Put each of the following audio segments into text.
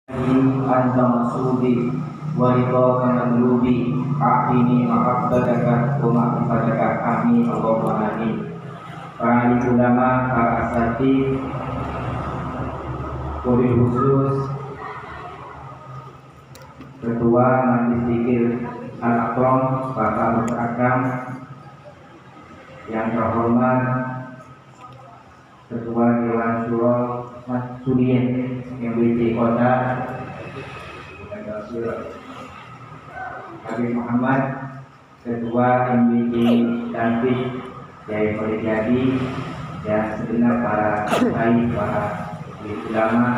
anta maksudi wa ridhaka madlubi a'tini mahabbataka wa ma'rifataka amin Allahumma amin. Para ulama, para asatidz, wabil khusus Ketua Majelis Zikir Al-Akram Bapak Mustaqam yang terhormat Ketua Dewan Syuro Mas Surien MWC Kota Habib Muhammad, Ketua MWC David Jaya Kolejadi, dan segenap para kiai, para ulama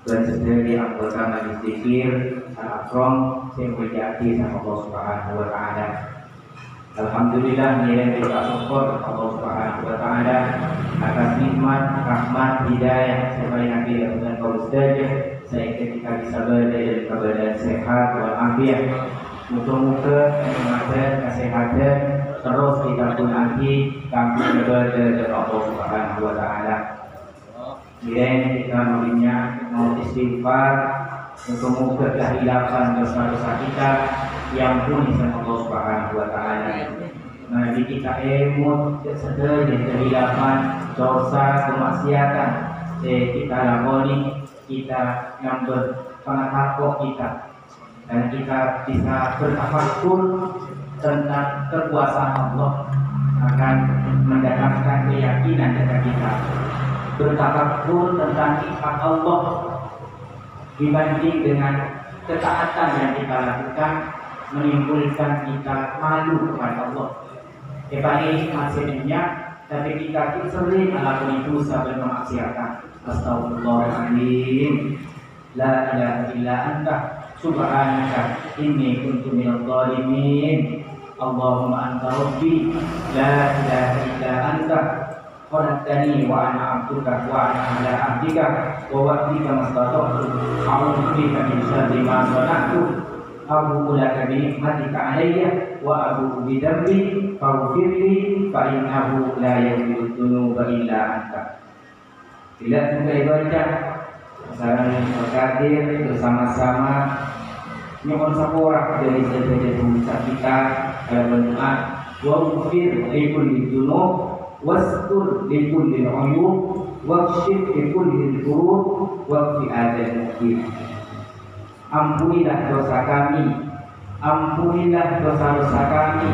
dan segenap anggota Majelis Zikir Al-Akram yang berjati sama Allah Subhanahu wa taala. Alhamdulillah, nilai kita syukur Allah Subhanahu wa taala atas nikmat, rahmat, hidayah serta Nabi dan kaum mustajab saya ketika bisa berada dalam keadaan sehat walafiat. Muka-muka kenikmatan, kesehatan terus kita gunaki kami berada dalam Allah Subhanahu wa taala. Nilai kita mau istighfar muka-muka kehilapan dosa-dosa kita yang pun sama Allah Subhanahu wa taala. Nabi kita emut sedaya kehilapan dosa kemaksiatan kita lakoni, kita yang berpengetahuan kita, dan kita bisa bertafakur tentang kekuasaan Allah akan mendatangkan keyakinan kepada kita. Bertafakur tentang nikmat Allah dibanding dengan ketaatan yang kita lakukan menimbulkan kita malu kepada Allah. Ini maksudnya, tapi kita sering melakukan dosa dan kemaksiatan. Astagfirullahaladzim, la ilaha illa anta subhanaka inni kuntu minadh dhalimin. Allahumma anta rabbi la ilaha illa anta khalaqtani wa ana 'abduka wa ana 'ala 'ahdika wa wa'dika mastata'tu a'udzu bika min syarri ma sana'tu abu'u laka bi ni'matika 'alayya wa abu'u bi dhanbi faghfirli fa innahu la yaghfiru dzunuba illa anta. Bila kita ibadah saling berkadir bersama-sama nyuwun sapura dari sebagai dosa kita dalam doa wa ghfir li kulli dzunub wastur li kulli uyub wakshif li kulli dhurub wa fi adil mukmin. Ampunilah dosa kami, ampunilah dosa-dosa kami,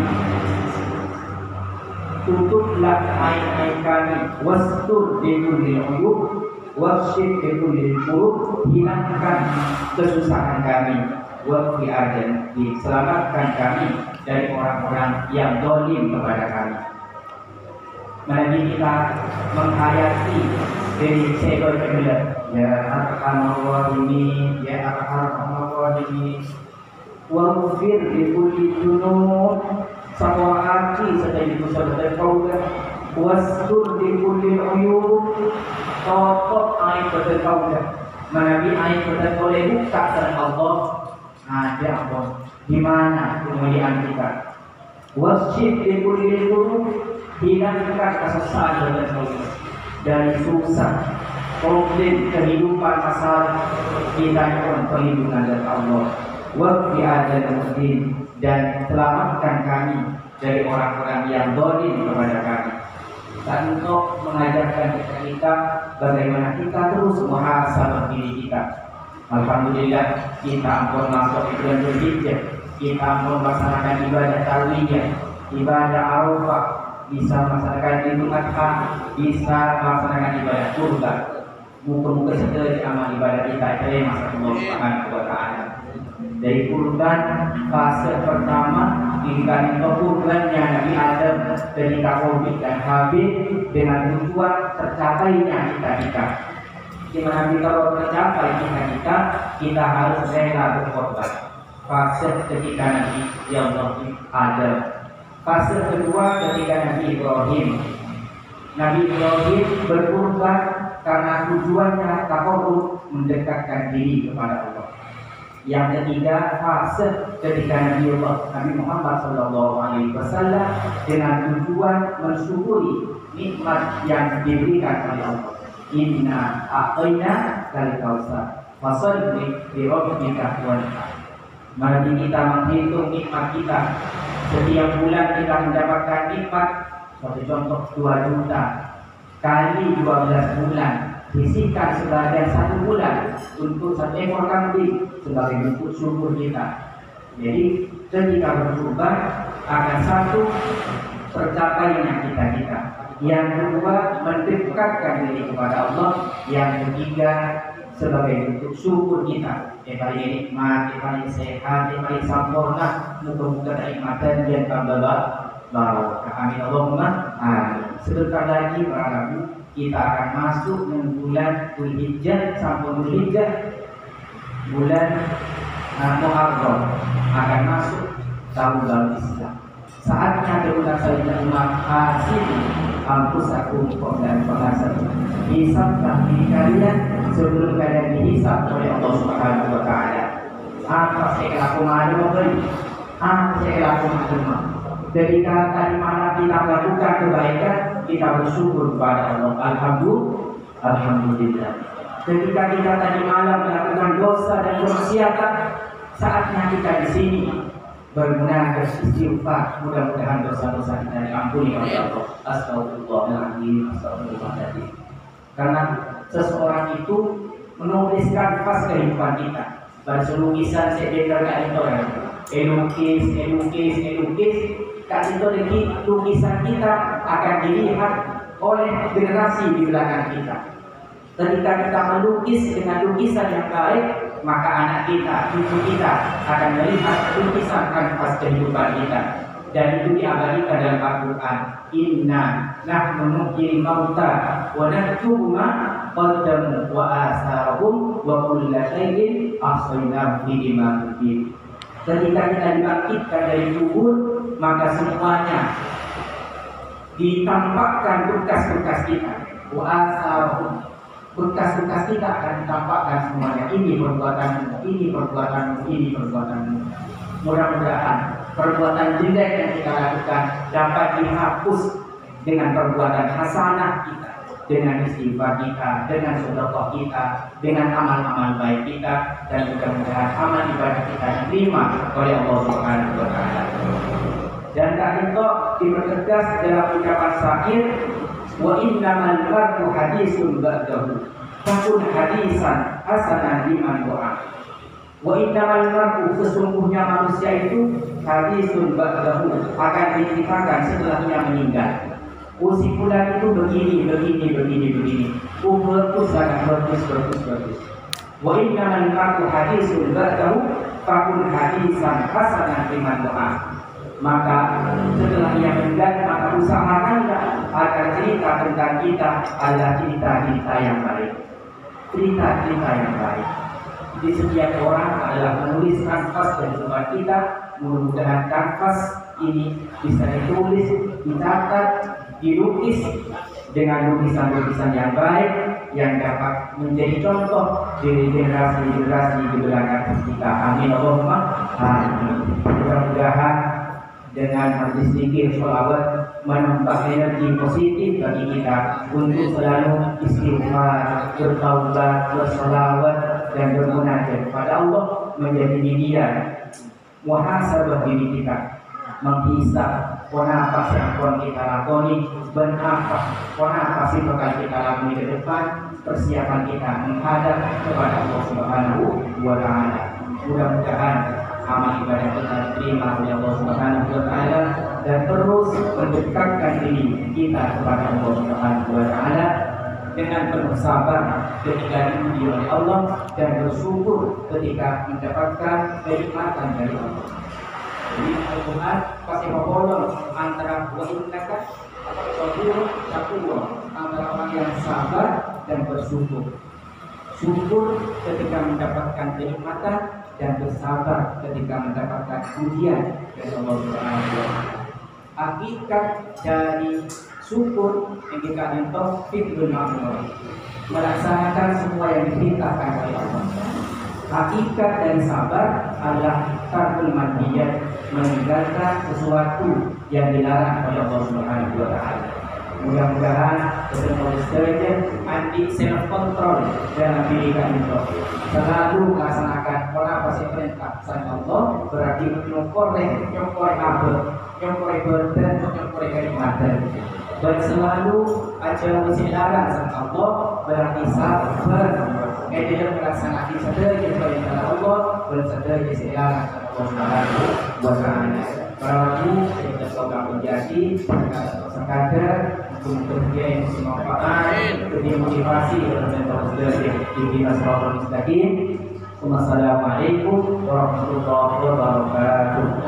tutuplah aib-aib kami, wastur li kulli uyub wakshif li kulli dhurub, hilangkan kesusahan kami, wa fi adil mukmin, selamatkan kami dari orang-orang yang zalim kepada kami. Nabi kita menghayati dari segala kebila, ya arhamar rahimin, ya arhamar rahimin, wa ghfir li kulli dzunub, semua hati sedaya dosa-dosa kaulah, wastur li kulli uyub, tutup aib dosa kaulah. Nabi aib dosa boleh buka dengan Allah, ada Allah di mana kemuliaan kita. Wasjid li kulli dhunub, hilangkan kesusahan dan kaulah dari susah, problem, kehidupan, masalah kita pun perlindungan dari Allah. Wa fi adil mukmin, dan selamatkan kami dari orang-orang yang zalim kepada kami. Dan untuk mengajarkan kita bagaimana kita terus muhasabah diri kita. Alhamdulillah kita ampun masuk di bulan Dzulhijjah, kita ampun melaksanakan ibadah tarwiyah, ibadah Arafah, bisa melaksanakan Idul Adha, bisa melaksanakan ibadah kurban. Muka-muka sedaya amal ibadah kita terima Allah Subhanahu wa taala. Dari kurban fase pertama dikatakan kurbannya Nabi Adam ketika Qabil dan Habil dengan tujuan tercapainya cita-cita. Di mana kita tercapai cita-cita, kita harus rela berkorban. Fase ketika Nabi Adam. Fase kedua ketika Nabi Ibrahim. Nabi Ibrahim berkorban karena tujuannya takarrub, mendekatkan diri kepada Allah. Yang ketiga, fase ketika Nabi Muhammad SAW dengan tujuan mensyukuri nikmat yang diberikan oleh Allah. Inna a'tayna kal kautsar. Fasholli li rabbika wanhar. Mari kita menghitung nikmat kita. Setiap bulan kita mendapatkan nikmat. Seperti contoh 2 juta kali 12 bulan disisihkan sebagian 1 bulan untuk 1 ekor kambing sebagai bentuk syukur kita. Jadi ketika berkurban akan 1 tercapainya kita. Yang kedua mendekatkan diri kepada Allah. Yang ketiga sebagai bentuk syukur kita. Paling nikmat, paling sehat, paling sempurna. Muka-muka nikmatan dan tambah barokah. Amin Allahumma amin. Sebentar lagi para ibu kita akan masuk dengan bulan Dzulhijjah sampai Dzulhijjah, bulan Muharram akan masuk tahun baru Islam. Saatnya kita saudara hasibu anfusakum qabla al-fasad. Hisablah diri kalian sebelum kalian dihisab oleh Allah Subhanahu wa taala. Apa saya lakukan memberi? Apa saya lakukan? Ketika tadi malam kita melakukan kebaikan, kita bersyukur kepada Allah. Alhamdulillah. Ketika kita tadi malam melakukan dosa dan kemaksiatan, saatnya kita di sini bermunajat istighfar. Mudah-mudahan dosa-dosa kita diampuni oleh Allah. Astagfirullahaladzim, astagfirullahaladzim. Karena seseorang itu menuliskan pas kehidupan kita. Pada lukisan sedekah kak itu elukis. Kak itu lagi lukisan kita akan dilihat oleh generasi di belakang kita. Ketika kita melukis dengan lukisan yang baik, maka anak kita, cucu kita akan melihat lukisan kanvas kehidupan kita. Dan itu diabadikan dalam Al-Quran. Inna nahnu nuhyil mauta wa naktubu ma qaddamu wa asarahum wa kulla shay'in ahsaynahu fi imamin mubin. Ketika kita dibangkitkan dari kubur, maka semuanya ditampakkan bekas-bekas kita. Wa asarahum, bekas-bekas kita akan ditampakkan semuanya. Ini perbuatanmu, ini perbuatanmu, ini perbuatanmu. Mudah-mudahan perbuatan jelek yang kita lakukan dapat dihapus dengan perbuatan hasanah kita, dengan istighfar kita, dengan sedekah kita, dengan amal-amal baik kita, dan mudah-mudahan amal ibadah kita diterima oleh Allah Subhanahu wa taala. Dan tak itu dipertegas dalam ucapan syakir, wa innamal mar'u hadisun ba'dahu fakun hadisan hasanan liman doa. Wa innamal mar'u, sesungguhnya manusia itu hadisun ba'dahu, akan diceritakan setelahnya meninggal. Si fulan itu begini. Bagus. Wa innamal mar'u hadisun ba'dahu fakun hadisan hasanan liman doa. Maka setelah ia meninggal, maka usahakanlah agar cerita tentang kita adalah cerita-cerita yang baik. Cerita-cerita yang baik. Di setiap orang adalah menulis kanvas kehidupan kita. Mudah-mudahan kanvas ini bisa ditulis, dicatat, dilukis dengan lukisan-lukisan yang baik yang dapat menjadi contoh dari generasi-generasi di belakang kita. Amin Allahumma amin. Mudah-mudahan dengan majlis zikir sholawat menambah energi positif bagi kita untuk selalu istighfar, bertaubat, bersolawat dan bermunajat kepada Allah, menjadi media muhasabah diri kita, menghisab apa yang akan kita lakoni, apa sih bakal kita lakoni ke depan, persiapan kita menghadap kepada Allah Subhanahu wa taala. Mudah-mudahan amal ibadah kita diterima oleh Allah Subhanahu wa taala dan terus mendekatkan diri kita kepada Allah Subhanahu wa taala dengan penuh sabar ketika diuji oleh Allah dan bersyukur ketika mendapatkan kenikmatan dari Allah. Jadi Al-Quran pasti membolong antara wa innaka sabur syakur, antara orang yang sabar dan bersyukur. Syukur ketika mendapatkan kenikmatan dan bersabar ketika mendapatkan ujian dari Allah Subhanahu wa taala. Hakikat dari syukur yang kita taufik bil ma'ruf, melaksanakan semua yang diperintahkan oleh Allah. Hakikat dari sabar adalah tarkul madhiyat, meninggalkan sesuatu yang dilarang oleh Allah Subhanahu wa taala. Mudah-mudahan betul-betul anti self control dalam diri kita. selalu melaksanakan pola pasti perintah sang Allah, berarti nyokore berdan, nyokore kenikmatan. Dan selalu aja dilarang sang Allah, berarti sabar. Dalam melaksanakan sedaya perintah Allah, bersedaya dilarang sang Allah Subhanahu wa Ta'ala. Para ibu yang semoga menjadi sekadar untuk dia yang bermanfaat, untuk motivasi dan belajar di dinas Rasul Mustaqim. Wassalamualaikum warahmatullahi wabarakatuh.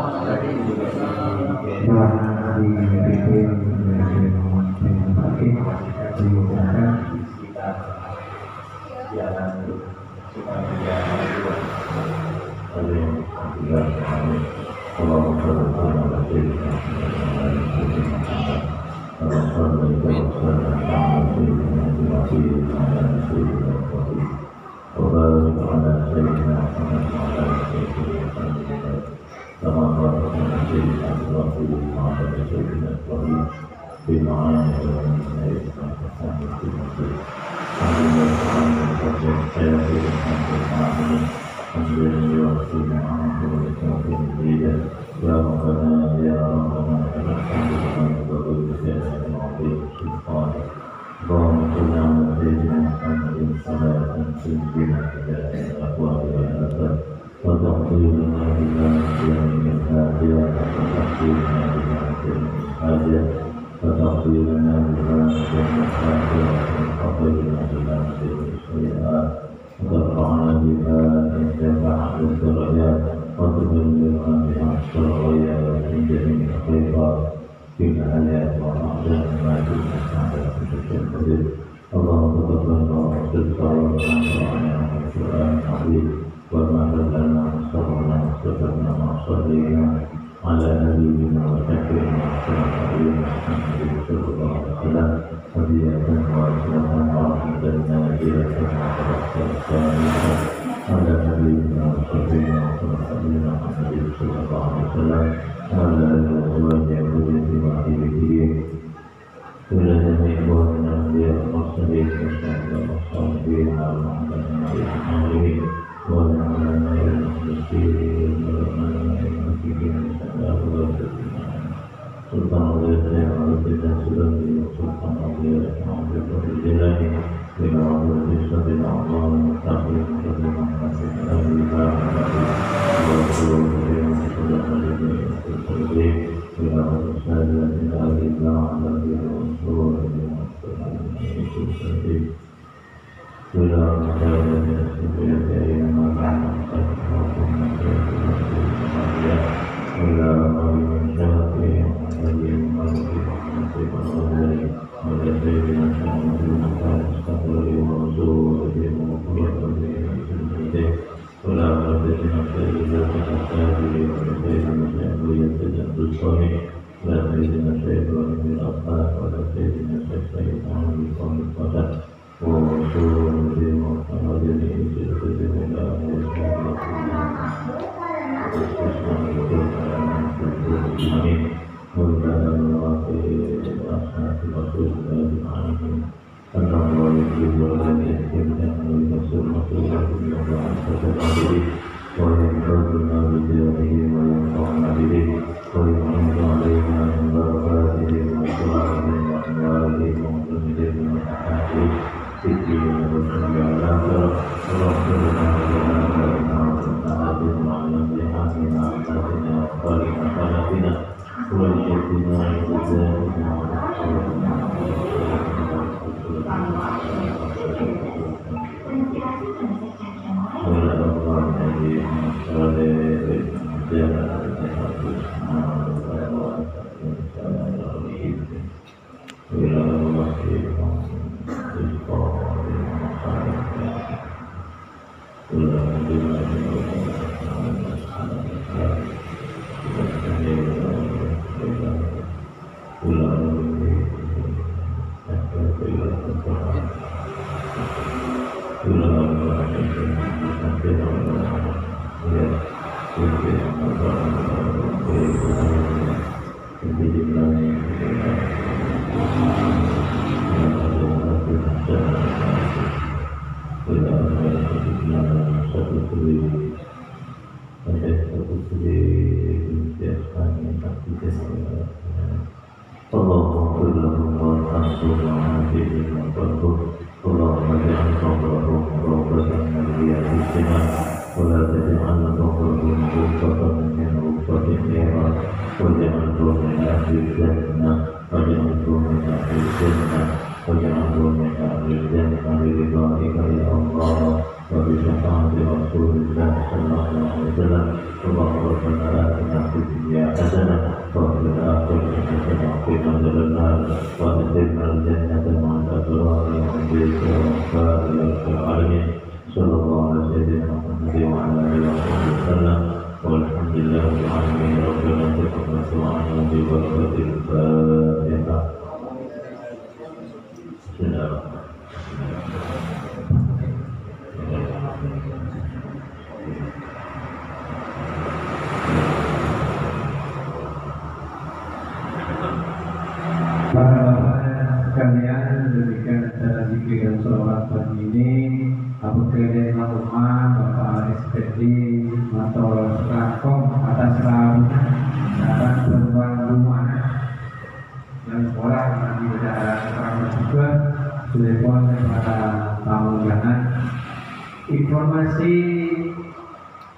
Informasi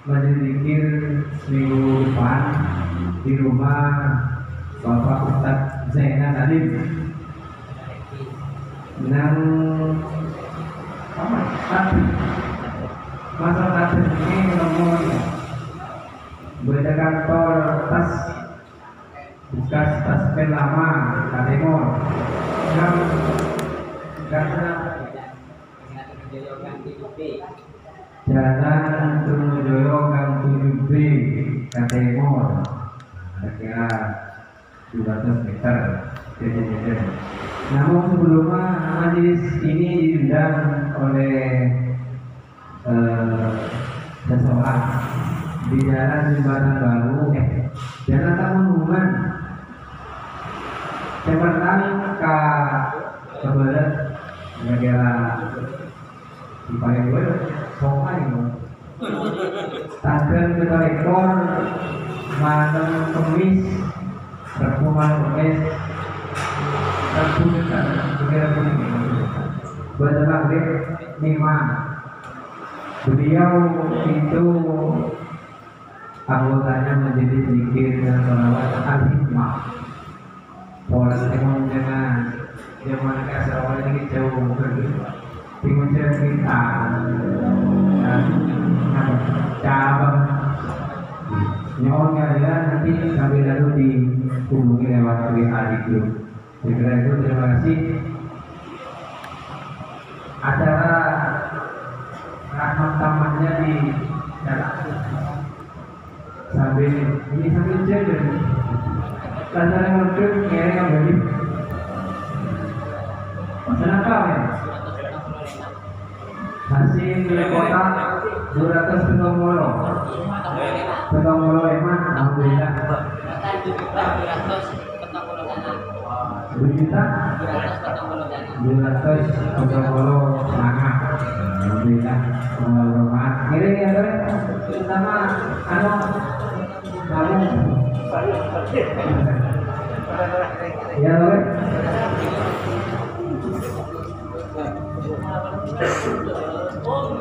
majelis zikir seminggu depan di rumah Bapak Ustadz Zainal Alim yang masa tadi ini ngomong beda kantor tas bekas tas pen lama Katemor yang karena Jalan Trunojoyo Gang 7B Katemor kira 200 meter jajan. Namun sebelumnya majelis ini diundang oleh seseorang di jalan Jembatan Baru, Jalan Tamangungan. Saya bertanya kepada negara di paling gue sokai tanggal kita rekor malam kemis pertemuan kemis terbuka negara ini berlangsung memang beliau itu anggotanya menjadi zikir dan salawat al-hikmah. Pola memang jangan zaman kasar awal ini jauh Tinggal kita cabang nyonya ya nanti sambil lalu dihubungi lewat WA itu. Segera itu terima kasih. Acara rahmat tamannya di dalam sambil ini sambil jalan. Lantaran waktu kira kembali. Kenapa ya? Hasil kota 200 Petong Molo eman, alhamdulillah. 2 juta 200 Petong Molo semangat, alhamdulillah. Rumah kiri ya deh, sama kamu ya deh. Oh,